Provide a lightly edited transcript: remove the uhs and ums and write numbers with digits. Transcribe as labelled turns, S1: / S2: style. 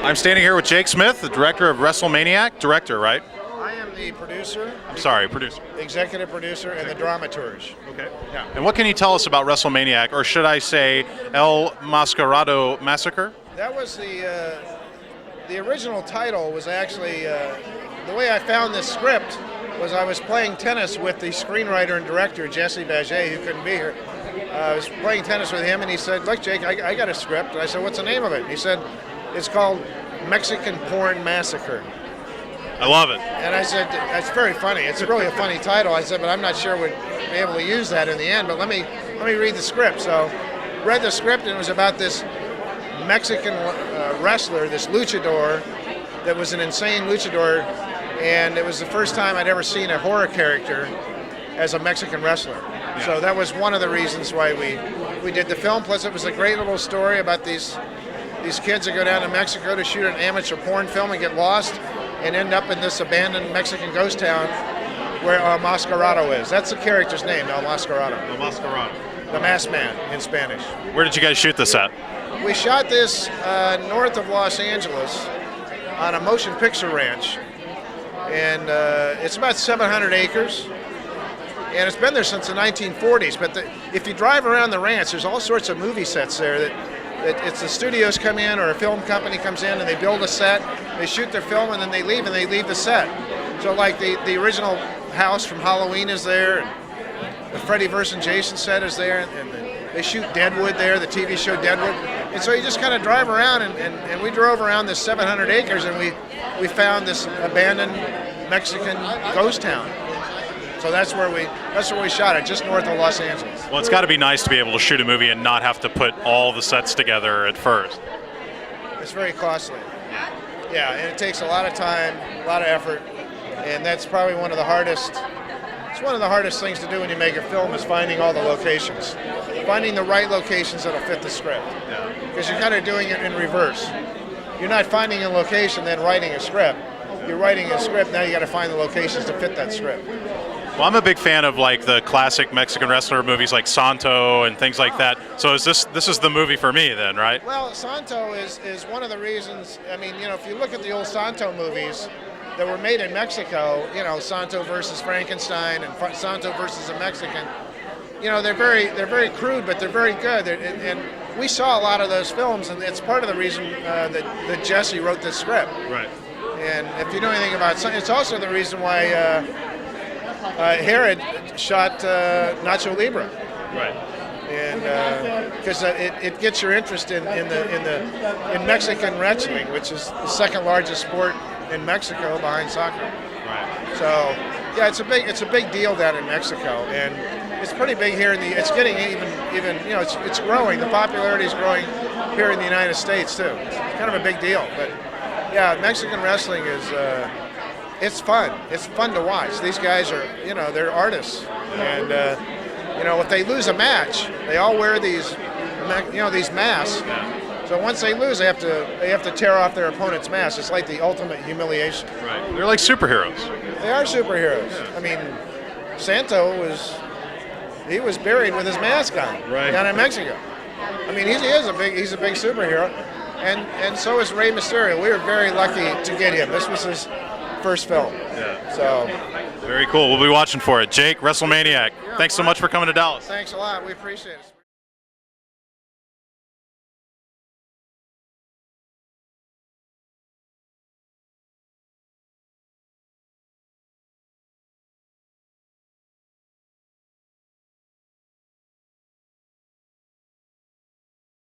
S1: I'm standing here with Jake Schmidt, the director of WRESTLE MANIAC. Director, right?
S2: I am the producer.
S1: I'm sorry, producer.
S2: Executive producer and the dramaturge.
S1: Okay. Yeah. And what can you tell us about WRESTLE MANIAC, or should I say El Mascarado Massacre?
S2: That was the original title was actually, the way I found this script was I was playing tennis with the screenwriter and director, Jesse Baget, who couldn't be here. I was playing tennis with him, and he said, "Look, Jake, I got a script." And I said, "What's the name of it?" And he said, "It's called Mexican Porn Massacre."
S1: I love it.
S2: And I said, "That's very funny. It's really a funny title." I said, "But I'm not sure we'd be able to use that in the end. But let me read the script." So, read the script, and it was about this Mexican wrestler, this luchador, that was an insane luchador, and it was the first time I'd ever seen a horror character as a Mexican wrestler. Yeah. So that was one of the reasons why we did the film. Plus, it was a great little story about these kids that go down to Mexico to shoot an amateur porn film and get lost and end up in this abandoned Mexican ghost town where El Mascarado is. That's the character's name, El Mascarado.
S1: El Mascarado.
S2: The masked man in Spanish.
S1: Where did you guys shoot this at?
S2: We shot this north of Los Angeles on a motion picture ranch. And it's about 700 acres. And it's been there since the 1940s. But if you drive around the ranch, there's all sorts of movie sets there that it's the studios come in or a film company comes in and they build a set, they shoot their film, and then they leave the set. So like the original house from Halloween is there, and the Freddy vs. Jason set is there, and they shoot Deadwood there, the TV show Deadwood. And so you just kind of drive around, and we drove around this 700 acres, and we found this abandoned Mexican ghost town. So that's where we shot it, just north of Los Angeles.
S1: Well, it's got to be nice to be able to shoot a movie and not have to put all the sets together at first.
S2: It's very costly. Yeah, and it takes a lot of time, a lot of effort, and that's probably one of the hardest. It's one of the hardest things to do when you make a film is finding all the locations, finding the right locations that'll fit the script. Because you're kind of doing it in reverse. You're not finding a location then writing a script. You're writing a script, now you got to find the locations to fit that script.
S1: Well, I'm a big fan of like the classic Mexican wrestler movies like Santo and things like that. So this is the movie for me then, right?
S2: Well, Santo is one of the reasons. I mean, you know, if you look at the old Santo movies that were made in Mexico, you know, Santo versus Frankenstein and Santo versus a Mexican, you know, they're very crude, but they're very good. And we saw a lot of those films, and it's part of the reason that Jesse wrote this script.
S1: Right.
S2: And if you know anything about Santo, it's also the reason why Herod shot Nacho Libre.
S1: Right.
S2: And because it gets your interest in Mexican wrestling, which is the second largest sport in Mexico behind soccer.
S1: Right.
S2: So yeah, it's a big deal down in Mexico, and it's pretty big here it's getting even you know it's growing. The popularity is growing here in the United States too. It's kind of a big deal, but yeah, Mexican wrestling is it's fun. It's fun to watch. These guys are, you know, they're artists, and you know, if they lose a match, they all wear these, you know, these masks. So once they lose, they have to tear off their opponent's mask. It's like the ultimate humiliation.
S1: Right. They're like superheroes.
S2: They are superheroes. Yeah. I mean, Santo was buried with his mask on down in Mexico. I mean, he's a big superhero, and so is Rey Mysterio. We were very lucky to get him. This was his first film. Yeah. So.
S1: Very cool. We'll be watching for it. Jake, WRESTLE MANIAC. Thanks so much for coming to Dallas.
S2: Thanks a lot. We appreciate it.